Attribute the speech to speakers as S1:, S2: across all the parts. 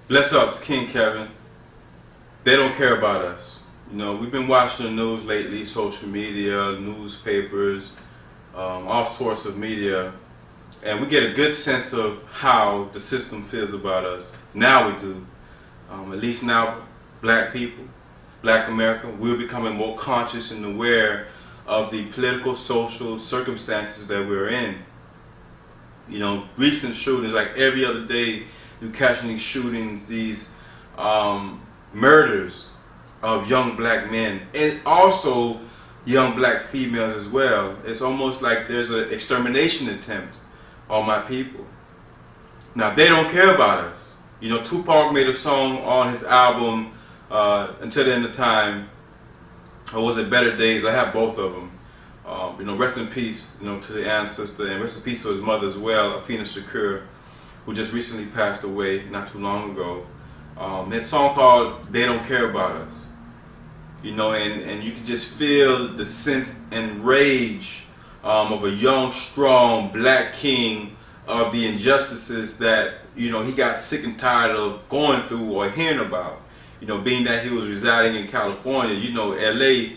S1: Bless up, it's King Kevin. They don't care about us. You know, we've been watching the news lately, social media, newspapers, all sorts of media, and we get a good sense of how the system feels about us. Now we do. At least now, black people, black America, we're becoming more conscious and aware of the political, social circumstances that we're in. You know, recent shootings, like every other day, you're catching these shootings, these murders of young black men and also young black females as well. It's almost like there's an extermination attempt on my people. Now, they don't care about us. You know, Tupac made a song on his album, Until the End of Time, or was it Better Days? I have both of them. You know, rest in peace, you know, to the ancestor, and rest in peace to his mother as well, Afina Shakur, who just recently passed away not too long ago. That song called "They Don't Care About Us," you know, and you can just feel the sense and rage of a young, strong black king of the injustices that, you know, he got sick and tired of going through or hearing about. You know, being that he was residing in California, you know, LA,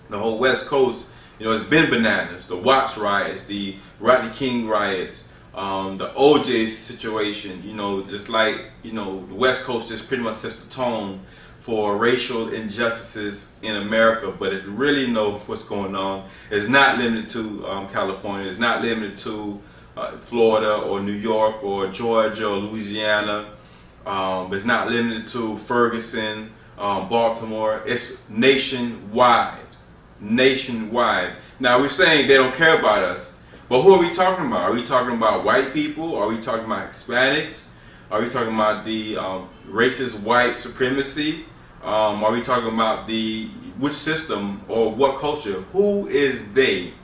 S1: the whole West Coast, you know, it's been bananas. The Watts riots, the Rodney King riots, the OJ situation, you know, just like, you know, the West Coast just pretty much sets the tone for racial injustices in America. But if you really know what's going on, it's not limited to California, it's not limited to Florida or New York or Georgia or Louisiana, it's not limited to Ferguson, Baltimore. It's nationwide. Nationwide. Now, we're saying they don't care about us, but who are we talking about? Are we talking about white people? Are we talking about Hispanics? Are we talking about the racist white supremacy? Are we talking about which system or what culture? Who is they?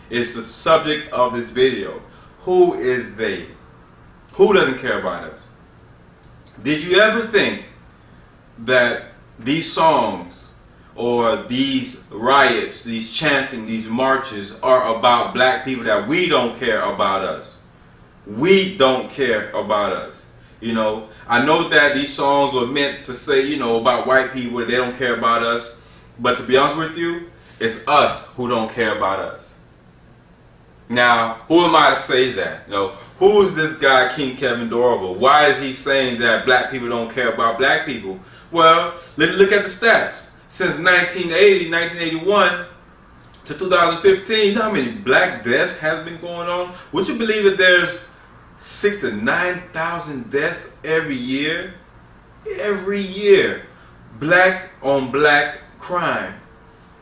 S1: It's the subject of this video. Who is they? Who doesn't care about us? Did you ever think that these songs or these riots, these chanting, these marches are about black people, that we don't care about us? We don't care about us. You know, I know that these songs were meant to say, you know, about white people, that they don't care about us. But to be honest with you, it's us who don't care about us. Now, who am I to say that? You know, who is this guy, King Kevin Dorival? Why is he saying that black people don't care about black people? Well, look at the stats. Since 1980, 1981 to 2015, you know how many black deaths has been going on? Would you believe that there's 6,000 to 9,000 deaths every year? Every year. Black on black crime.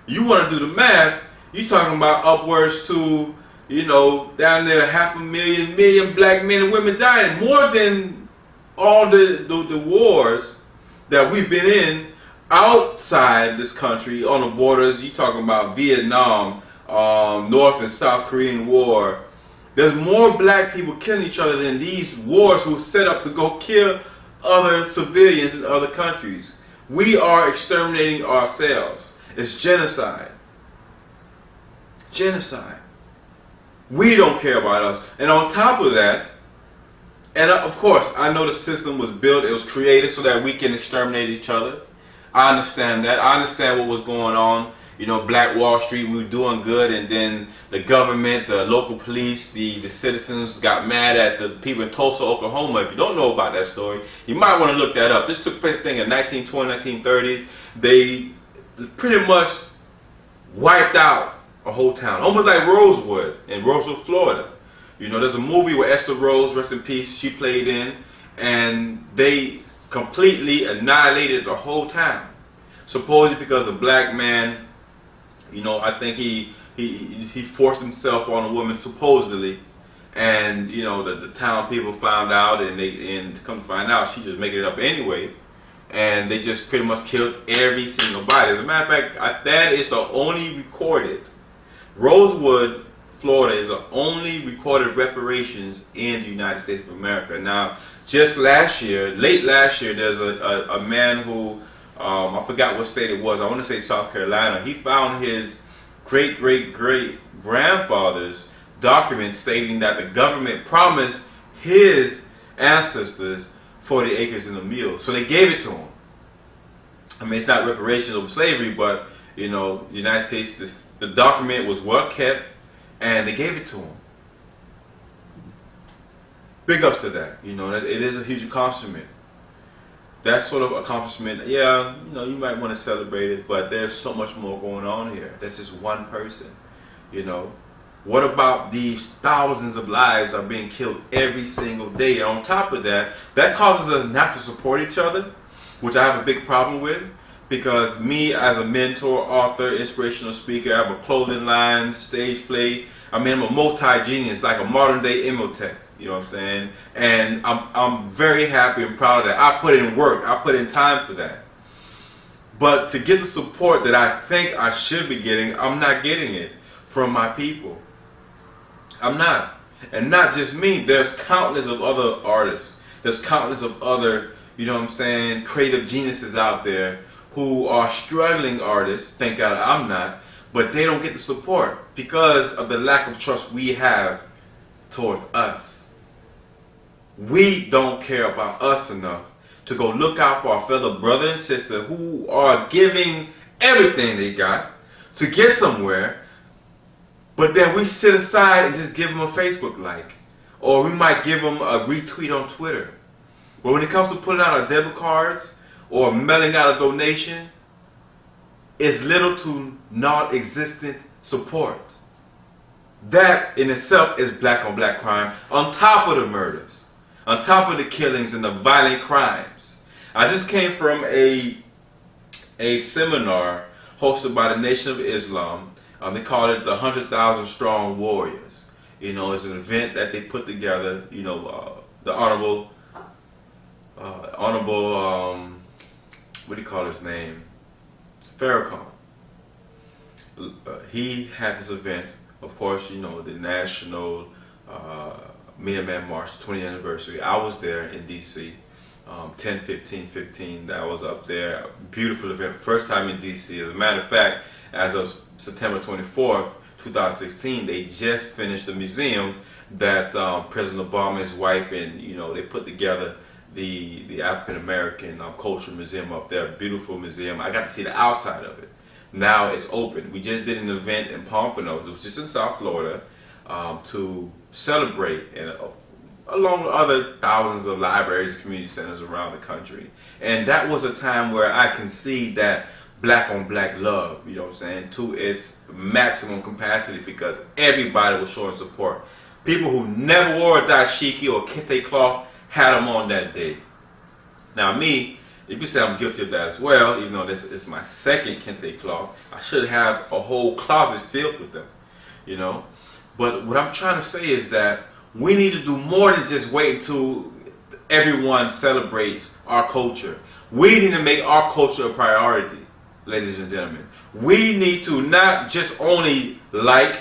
S1: You want to do the math, you're talking about upwards to, you know, down there 500,000 million black men and women dying. More than all the wars that we've been in outside this country, on the borders. You talking about Vietnam, North and South Korean War. There's more black people killing each other than these wars who set up to go kill other civilians in other countries. We are exterminating ourselves. It's genocide. Genocide. We don't care about us. And on top of that, and of course, I know the system was built, it was created so that we can exterminate each other. I understand that. I understand what was going on. You know, Black Wall Street, we were doing good, and then the government, the local police, the citizens got mad at the people in Tulsa, Oklahoma. If you don't know about that story, you might want to look that up. This took place in the 1920s, 1930s. They pretty much wiped out a whole town, almost like Rosewood in Roseville, Florida. You know, there's a movie where Esther Rose, rest in peace, she played in, and they completely annihilated the whole town, supposedly because a black man, you know, I think he forced himself on a woman supposedly, and you know the town people found out, and come to find out she just making it up anyway, and they just pretty much killed every single body. As a matter of fact, that is the only recorded. Rosewood, Florida is the only recorded reparations in the United States of America. Now, just last year, late last year, there's a man who, I forgot what state it was, I want to say South Carolina. He found his great-great-great-grandfather's document stating that the government promised his ancestors 40 acres and a mule. So they gave it to him. I mean, it's not reparations over slavery, but, you know, the United States, the document was well kept, and they gave it to him. Big ups to that. You know, it is a huge accomplishment. That sort of accomplishment, yeah, you know, you might want to celebrate it, but there's so much more going on here. That's just one person, you know. What about these thousands of lives are being killed every single day? And on top of that, that causes us not to support each other, which I have a big problem with, because me as a mentor, author, inspirational speaker, I have a clothing line, stage play. I mean, I'm a multi-genius, like a modern-day Imhotep, you know what I'm saying? And I'm very happy and proud of that. I put in work. I put in time for that. But to get the support that I think I should be getting, I'm not getting it from my people. I'm not. And not just me. There's countless of other artists. There's countless of other, you know what I'm saying, creative geniuses out there who are struggling artists. Thank God I'm not. But they don't get the support because of the lack of trust we have towards us. We don't care about us enough to go look out for our fellow brother and sister who are giving everything they got to get somewhere. But then we sit aside and just give them a Facebook like. Or we might give them a retweet on Twitter. But when it comes to putting out our debit cards or mailing out a donation, it's little to non-existent support. That in itself is black on black crime, on top of the murders, on top of the killings and the violent crimes. I just came from a seminar hosted by the Nation of Islam. They call it the 100,000 Strong Warriors. You know, it's an event that they put together. You know, the honorable, what do you call his name? Farrakhan. He had this event. Of course, you know, the National Minuteman March 20th anniversary. I was there in D.C. 10/15/15. That was up there. Beautiful event. First time in D.C. As a matter of fact, as of September 24th, 2016, they just finished the museum that President Obama, his wife, and, you know, they put together the African American Culture Museum up there. Beautiful museum. I got to see the outside of it. Now it's open. We just did an event in Pompano, it was just in South Florida, to celebrate, and along with other thousands of libraries and community centers around the country. And that was a time where I can see that black on black love, you know what I'm saying, to its maximum capacity, because everybody was showing support. People who never wore a dashiki or kente cloth had them on that day. Now me, you can say I'm guilty of that as well, even though this is my second kente cloth. I should have a whole closet filled with them, you know. But what I'm trying to say is that we need to do more than just wait until everyone celebrates our culture. We need to make our culture a priority, ladies and gentlemen. We need to not just only like,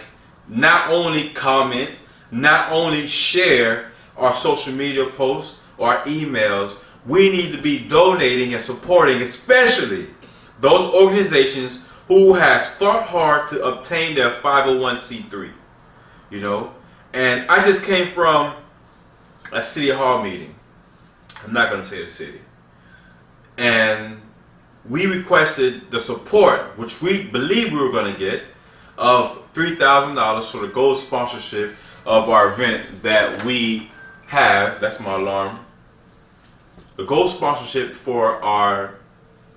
S1: not only comment, not only share our social media posts or our emails. We need to be donating and supporting, especially those organizations who has fought hard to obtain their 501c3, you know. And I just came from a city hall meeting. I'm not going to say the city. And we requested the support, which we believe we were going to get, of $3,000 for the gold sponsorship of our event that we have. That's my alarm. The gold sponsorship for our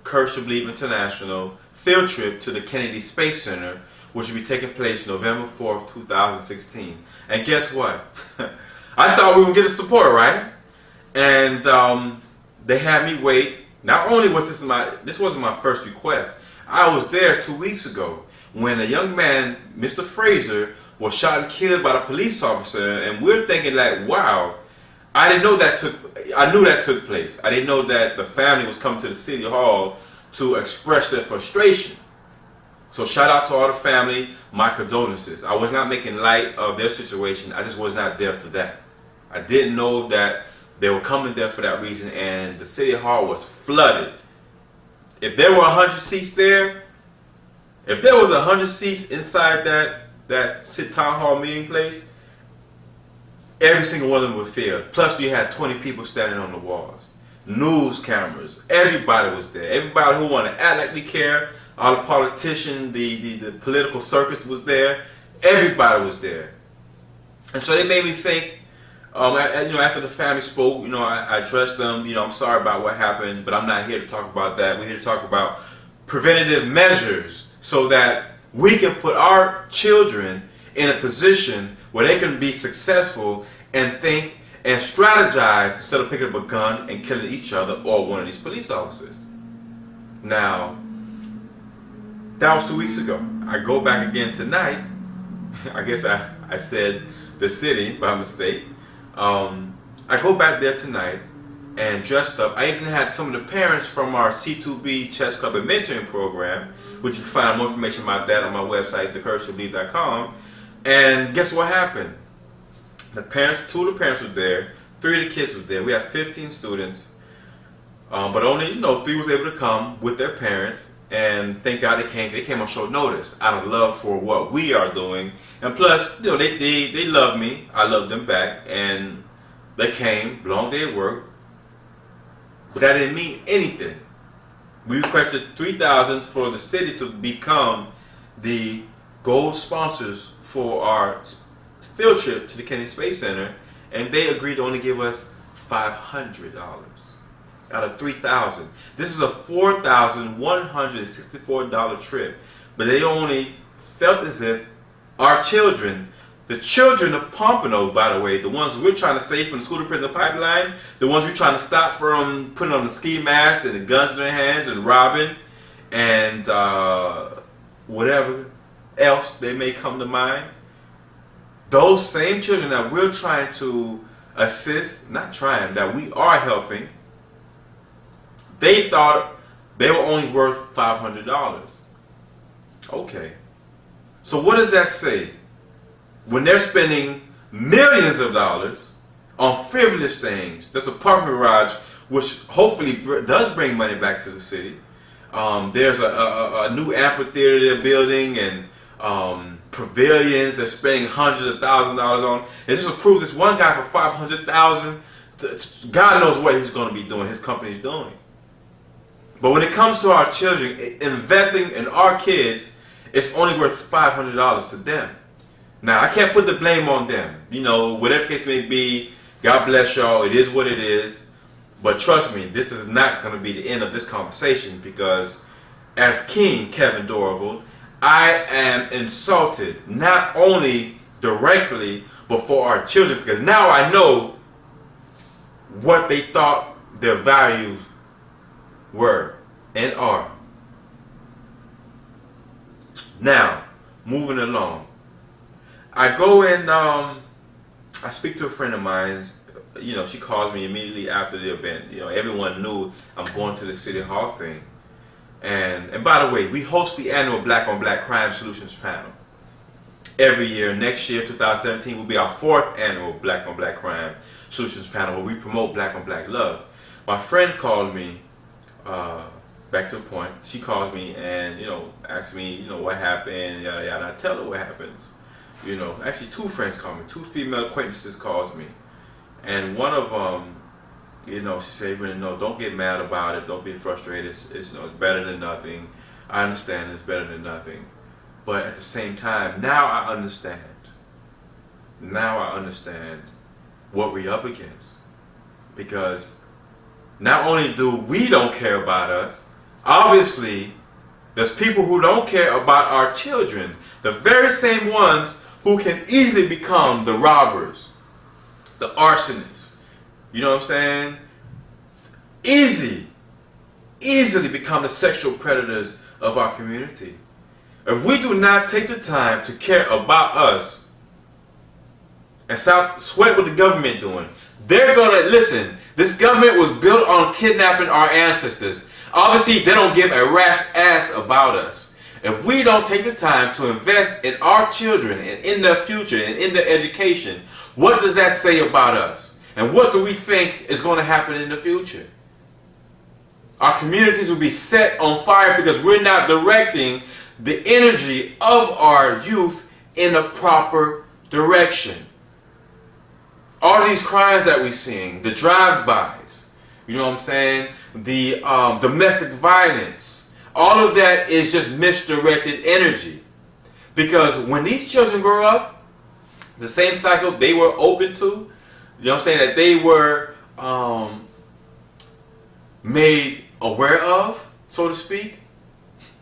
S1: Courage to Believe International field trip to the Kennedy Space Center, which will be taking place November 4th, 2016. And guess what? I thought we were going to get the support, right? And they had me wait. Not only was this wasn't my first request. I was there 2 weeks ago when a young man, Mr. Fraser, was shot and killed by the police officer, and we're thinking like, wow, I didn't know that I knew that took place. I didn't know that the family was coming to the city hall to express their frustration. So shout out to all the family, my condolences. I was not making light of their situation. I just was not there for that. I didn't know that they were coming there for that reason, and the city hall was flooded. If there were 100 seats there, if there was 100 seats inside that city town hall meeting place, every single one of them would fill. Plus you had 20 people standing on the walls. news cameras. Everybody was there. Everybody who wanted to act like they care. All the politicians, the political circus was there. Everybody was there. And so it made me think, after the family spoke, I addressed them, I'm sorry about what happened, but I'm not here to talk about that. We're here to talk about preventative measures so that we can put our children in a position where they can be successful and think and strategize instead of picking up a gun and killing each other or one of these police officers. Now, that was 2 weeks ago. I go back again tonight. I guess I said the city by mistake. I go back there tonight and dressed up. I even had some of the parents from our C2B Chess Club and Mentoring Program, which you can find more information about that on my website, thecouragetobelieve.com. And guess what happened? Two of the parents were there, 3 of the kids were there. We had 15 students, but only 3 was able to come with their parents. And thank God they came on short notice out of love for what we are doing. And plus, they love me. I love them back. And they came, long day at work. But that didn't mean anything. We requested $3,000 for the city to become the gold sponsors for our field trip to the Kennedy Space Center. And they agreed to only give us $500. Out of $3,000. This is a $4,164 trip. But they only felt as if our children, the children of Pompano, by the way, the ones we're trying to save from the school to prison pipeline, the ones we're trying to stop from putting on the ski masks and the guns in their hands and robbing and whatever else they may come to mind. Those same children that we're trying to assist, that we are helping, they thought they were only worth $500. Okay. So what does that say? When they're spending millions of dollars on frivolous things, there's a parking garage which hopefully does bring money back to the city. There's a new amphitheater they're building and pavilions they're spending hundreds of thousands of dollars on. And just to prove this one guy for $500,000, God knows what he's going to be doing, his company's doing. But when it comes to our children, investing in our kids, it's only worth $500 to them. Now, I can't put the blame on them. Whatever the case may be, God bless y'all, it is what it is. But trust me, this is not going to be the end of this conversation because as King Kevin Dorival, I am insulted, not only directly, but for our children, because now I know what they thought their values were and are. Now, moving along. I go and I speak to a friend of mine. She calls me immediately after the event. Everyone knew I'm going to the City Hall thing. And by the way, we host the annual Black on Black Crime Solutions panel every year. Next year, 2017, will be our 4th annual Black on Black Crime Solutions panel where we promote Black on Black love. My friend called me, back to the point, she calls me and, asks me, what happened, yada yada. I tell her what happens. Actually 2 friends call me, 2 female acquaintances calls me. And one of them, she said, don't get mad about it, don't be frustrated, it's better than nothing. I understand it's better than nothing. But at the same time, now I understand what we're up against. Because not only do we don't care about us, obviously there's people who don't care about our children. The very same ones who can easily become the robbers, the arsonists. You know what I'm saying? Easily become the sexual predators of our community. If we do not take the time to care about us and stop sweating what the government doing, they're gonna listen. This government was built on kidnapping our ancestors. Obviously, they don't give a rat's ass about us. If we don't take the time to invest in our children and in their future and in their education, what does that say about us? And what do we think is going to happen in the future? Our communities will be set on fire because we're not directing the energy of our youth in a proper direction. All these crimes that we're seeing, the drive-bys,
S2: You know what I'm saying? The domestic violence. All of that is just misdirected energy. Because when these children grow up, the same cycle they were open to, you know what I'm saying, that they were made aware of, so to speak,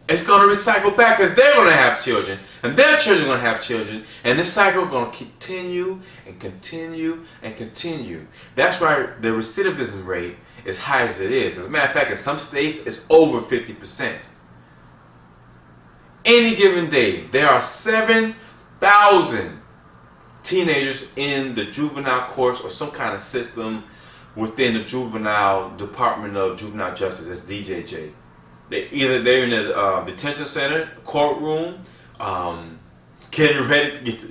S2: it's going to recycle back because they're going to have children, and their children are going to have children, and this cycle is going to continue and continue and continue. That's why the recidivism rate is high as it is. As a matter of fact, in some states, it's over 50%. Any given day, there are 7,000 teenagers in the juvenile courts or some kind of system within the juvenile Department of Juvenile Justice, that's DJJ. They're in the detention center, courtroom, getting ready to get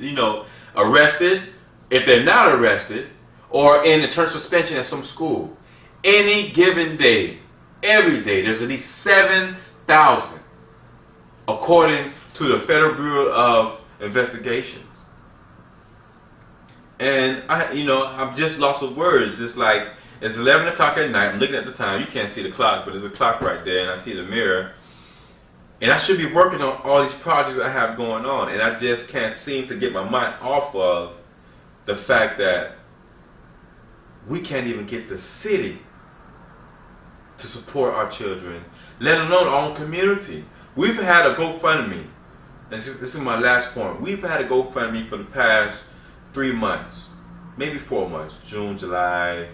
S2: arrested. If they're not arrested, or in internal suspension at some school, any given day, every day, there's at least 7,000, according to the Federal Bureau of Investigations. And I'm just lost of words. It's like, it's 11 o'clock at night. I'm looking at the time. You can't see the clock, but there's a clock right there, and I see the mirror. And I should be working on all these projects I have going on, and I just can't seem to get my mind off of the fact that we can't even get the city to support our children, let alone our own community. We've had a GoFundMe. This is my last point. We've had a GoFundMe for the past 3 months, maybe 4 months, June, July,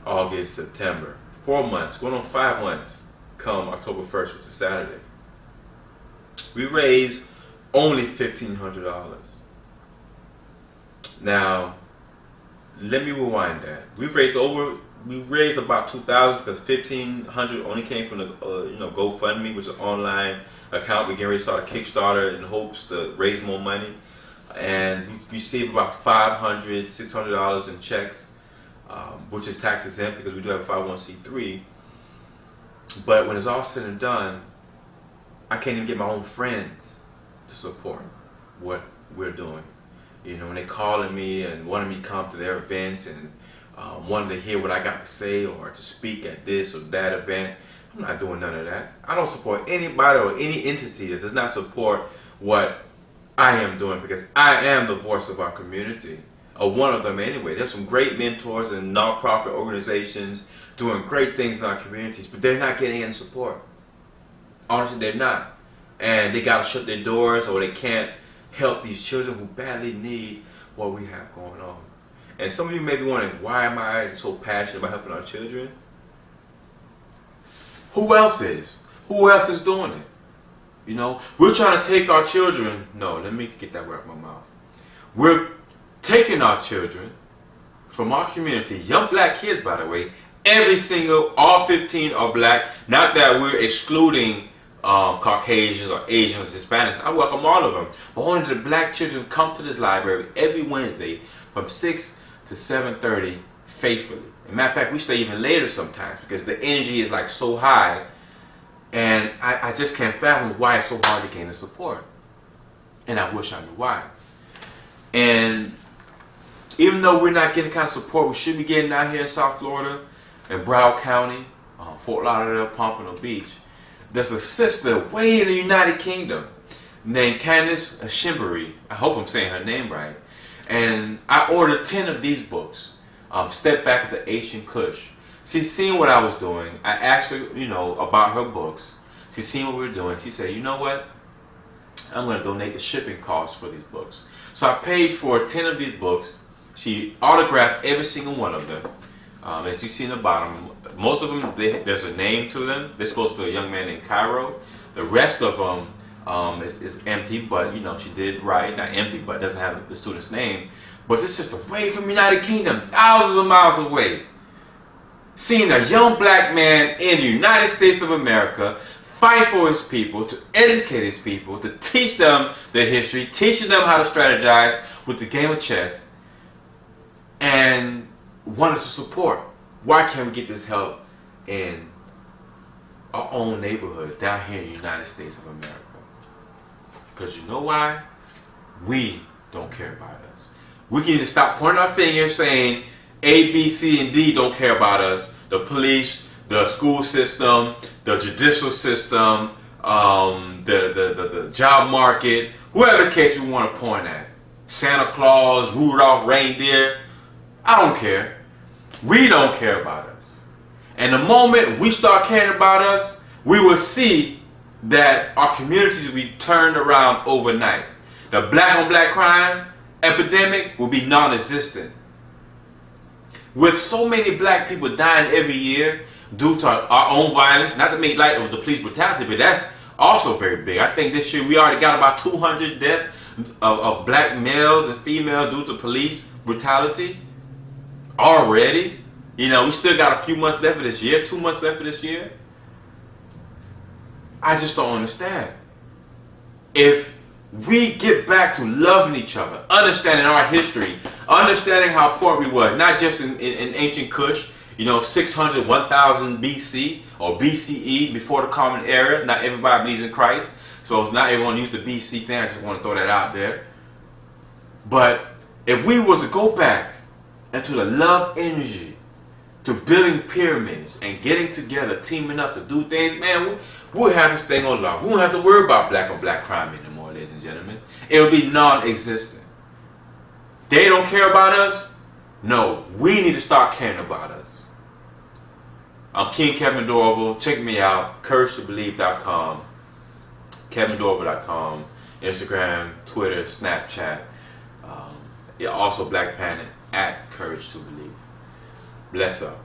S2: August, September. 4 months, going on 5 months come October 1st, which is Saturday. We raised only $1,500. Now, let me rewind that. We raised about $2,000 because $1,500 only came from the GoFundMe, which is an online account. We're getting ready to start a Kickstarter in hopes to raise more money. And we received about $500, $600 in checks, which is tax exempt because we do have a 501c3. But when it's all said and done, I can't even get my own friends to support what we're doing. When they're calling me and wanting me to come to their events and wanting to hear what I got to say or to speak at this or that event, I'm not doing none of that. I don't support anybody or any entity that does not support what I am doing, because I am the voice of our community, or one of them anyway. There's some great mentors and nonprofit organizations doing great things in our communities, but they're not getting any support. Honestly, they're not. And they got to shut their doors, or they can't help these children who badly need what we have going on. And some of you may be wondering, why am I so passionate about helping our children? Who else is? Who else is doing it? We're trying to take our children. No, let me get that word out of my mouth. We're taking our children from our community, young black kids, by the way. All 15 are black. Not that we're excluding Caucasians or Asians or Hispanics. I welcome all of them. But only the black children come to this library every Wednesday from 6 to 7:30 faithfully. As a matter of fact, we stay even later sometimes because the energy is like so high. And I just can't fathom why it's so hard to gain the support. And I wish I knew why. And even though we're not getting the kind of support we should be getting out here in South Florida, in Broward County, Fort Lauderdale, Pompano Beach, there's a sister way in the United Kingdom named Candace Shimbery. I hope I'm saying her name right. And I ordered 10 of these books, Step Back with the Asian Kush. She's seen what I was doing. I asked her, about her books. She's seen what we were doing. She said, you know what? I'm going to donate the shipping costs for these books. So I paid for 10 of these books. She autographed every single one of them. As you see in the bottom, most of them, there's a name to them. They're supposed to a young man named Cairo. The rest of them is empty, but she did write. Not empty, but doesn't have the student's name. But this is just away from the United Kingdom, thousands of miles away. Seeing a young black man in the United States of America fight for his people, to educate his people, to teach them their history, teaching them how to strategize with the game of chess, and wanted to support. Why can't we get this help in our own neighborhood down here in the United States of America? Because you know why? We don't care about us. We can either stop pointing our fingers saying A, B, C, and D don't care about us. the police, the school system, the judicial system, the job market, whoever the case you want to point at. Santa Claus, Rudolph, reindeer. I don't care. We don't care about us. And the moment we start caring about us, we will see that our communities will be turned around overnight. The black on black crime epidemic will be non-existent. With so many black people dying every year due to our own violence, not to make light of the police brutality, but that's also very big. I think this year we already got about 200 deaths of black males and females due to police brutality already. You know, we still got a few months left of this year, 2 months left of this year. I just don't understand. If we get back to loving each other, understanding our history, understanding how important we were, not just in ancient Kush, you know, 600, 1000 BC or BCE, before the Common Era. Not everybody believes in Christ, so it's not everyone used the BC thing. I just want to throw that out there. But if we was to go back into the love energy, to building pyramids and getting together, teaming up to do things, man, we'll have this thing on lock. We won't have to worry about black on black crime anymore, ladies and gentlemen. It'll be non-existent. They don't care about us? No, we need to start caring about us. I'm King Kevin Dorival. Check me out, CourageToBelieve.com, KevinDorival.com, Instagram, Twitter, Snapchat. Also Black Planet at Courage to Believe. Bless up.